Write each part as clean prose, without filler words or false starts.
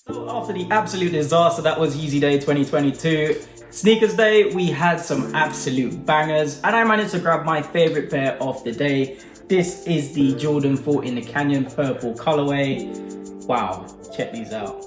So after the absolute disaster that was Yeezy Day 2022, Sneakers Day, we had some absolute bangers and I managed to grab my favorite pair of the day. This is the Jordan 4 in the Canyon Purple colorway. Wow, check these out.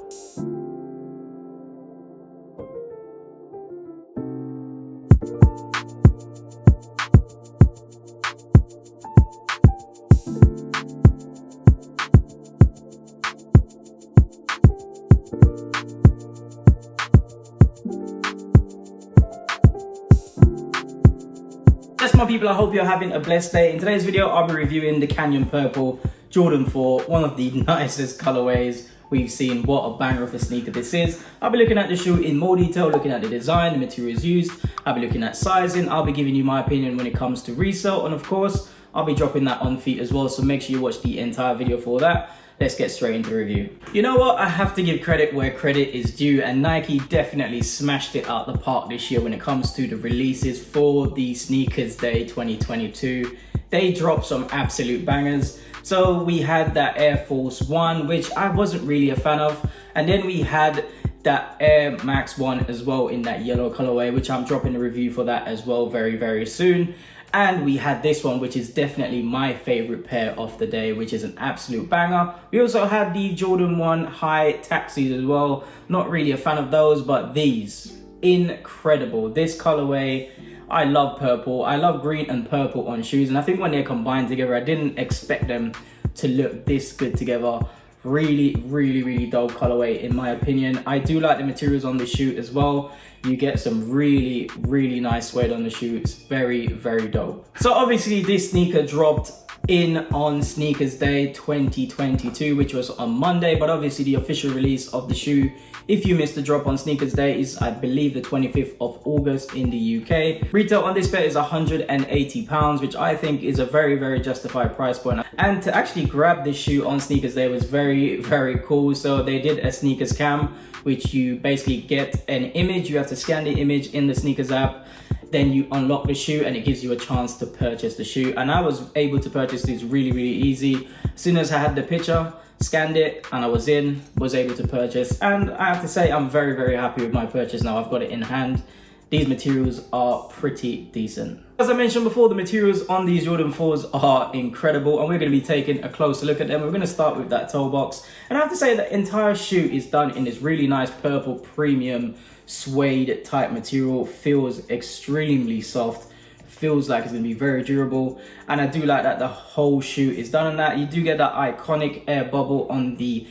Yes, my people, I hope you're having a blessed day. In today's video, I'll be reviewing the Canyon Purple Jordan 4, one of the nicest colorways we've seen. What a banger of a sneaker this is. I'll be looking at the shoe in more detail, looking at the design, the materials used. I'll be looking at sizing. I'll be giving you my opinion when it comes to resale. And of course, I'll be dropping that on feet as well. So make sure you watch the entire video for that. Let's get straight into the review. You know what? I have to give credit where credit is due, and Nike definitely smashed it out the park this year when it comes to the releases for the Sneakers Day 2022. They dropped some absolute bangers. So we had that Air Force 1, which I wasn't really a fan of. And then we had that Air Max 1 as well in that yellow colorway, which I'm dropping a review for that as well very, very soon. And we had this one, which is definitely my favorite pair of the day, which is an absolute banger. We also had the Jordan 1 High Taxis as well. Not really a fan of those, but these, incredible. This colorway, I love purple. I love green and purple on shoes. And I think when they're combined together, I didn't expect them to look this good together. Really, really, really dope colorway in my opinion. I do like the materials on the shoe as well. You get some really, really nice suede on the shoe. It's very, very dope. So obviously this sneaker dropped in on Sneakers Day 2022, which was on Monday, but obviously the official release of the shoe, if you missed the drop on Sneakers Day, is I believe the 25th of August in the UK. Retail on this pair is £180, which I think is a very, very justified price point. And to actually grab this shoe on Sneakers Day was very, very cool. So they did a sneakers cam, which you basically get an image. You have to scan the image in the sneakers app. Then you unlock the shoe and it gives you a chance to purchase the shoe. And I was able to purchase this really, really easy. As soon as I had the picture, scanned it, and I was able to purchase. And I have to say, I'm very, very happy with my purchase now. I've got it in hand. These materials are pretty decent. As I mentioned before, the materials on these Jordan 4s are incredible, and we're going to be taking a closer look at them. We're going to start with that toe box. And I have to say the entire shoe is done in this really nice purple premium suede type material. Feels extremely soft. Feels like it's going to be very durable. And I do like that the whole shoe is done on that. You do get that iconic air bubble on the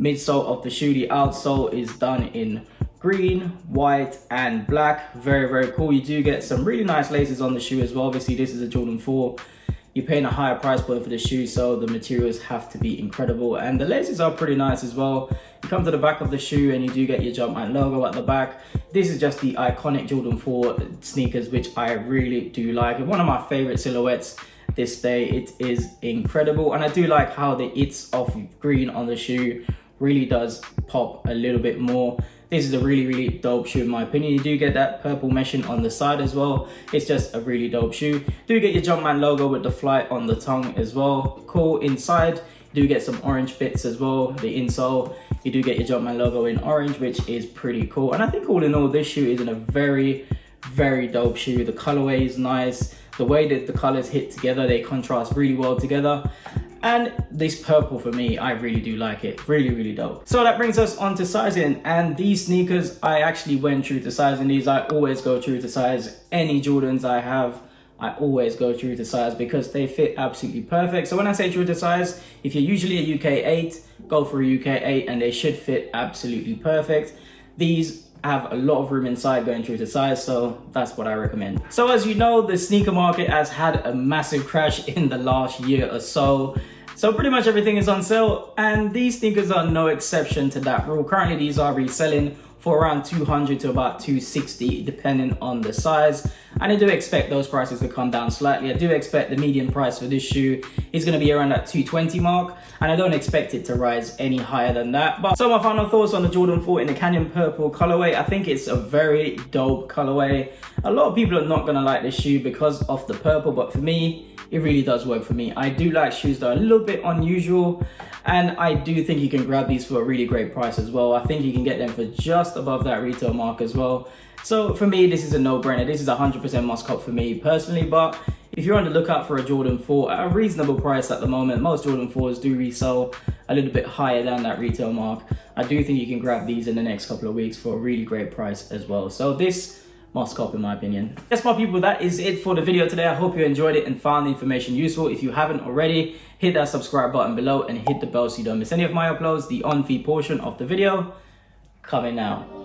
midsole of the shoe. The outsole is done in green, white, and black. Very, very cool. You do get some really nice laces on the shoe as well. Obviously, this is a Jordan 4. You're paying a higher price point for the shoe, so the materials have to be incredible. And the laces are pretty nice as well. You come to the back of the shoe and you do get your Jumpman logo at the back. This is just the iconic Jordan 4 sneakers, which I really do like. One of my favorite silhouettes this day. It is incredible. And I do like how the it's of green on the shoe really does pop a little bit more. This is a really, really dope shoe in my opinion. You do get that purple meshing on the side as well. It's just a really dope shoe. Do get your Jumpman logo with the flight on the tongue as well. Cool. Inside, you do get some orange bits as well. The insole, you do get your Jumpman logo in orange, which is pretty cool. And I think all in all, this shoe is in a very, very dope shoe. The colorway is nice. The way that the colors hit together, they contrast really well together. And this purple for me, I really do like it. Really, really dope. So that brings us on to sizing. And these sneakers, I actually went true to size in these. I always go true to size. Any Jordans I have, I always go true to size because they fit absolutely perfect. So when I say true to size, if you're usually a UK 8, go for a UK 8 and they should fit absolutely perfect. These have a lot of room inside going true to size, so that's what I recommend. So as you know, the sneaker market has had a massive crash in the last year or so. So pretty much everything is on sale, and these sneakers are no exception to that rule. Currently, these are reselling for around 200 to about 260 depending on the size, and I do expect those prices to come down slightly. I do expect the median price for this shoe is going to be around that 220 mark, and I don't expect it to rise any higher than that. But so my final thoughts on the Jordan 4 in the Canyon Purple colorway. I think it's a very dope colorway. A lot of people are not going to like this shoe because of the purple, but for me it really does work for me. I do like shoes that are a little bit unusual, and I do think you can grab these for a really great price as well. I think you can get them for just above that retail mark as well. So for me, this is a no-brainer. This is 100% must cop for me personally, but if you're on the lookout for a Jordan 4 at a reasonable price at the moment, most Jordan 4s do resell a little bit higher than that retail mark. I do think you can grab these in the next couple of weeks for a really great price as well. So this must cop in my opinion. Yes, my people, that is it for the video today. I hope you enjoyed it and found the information useful. If you haven't already, hit that subscribe button below and hit the bell so you don't miss any of my uploads. The on-feed portion of the video coming now.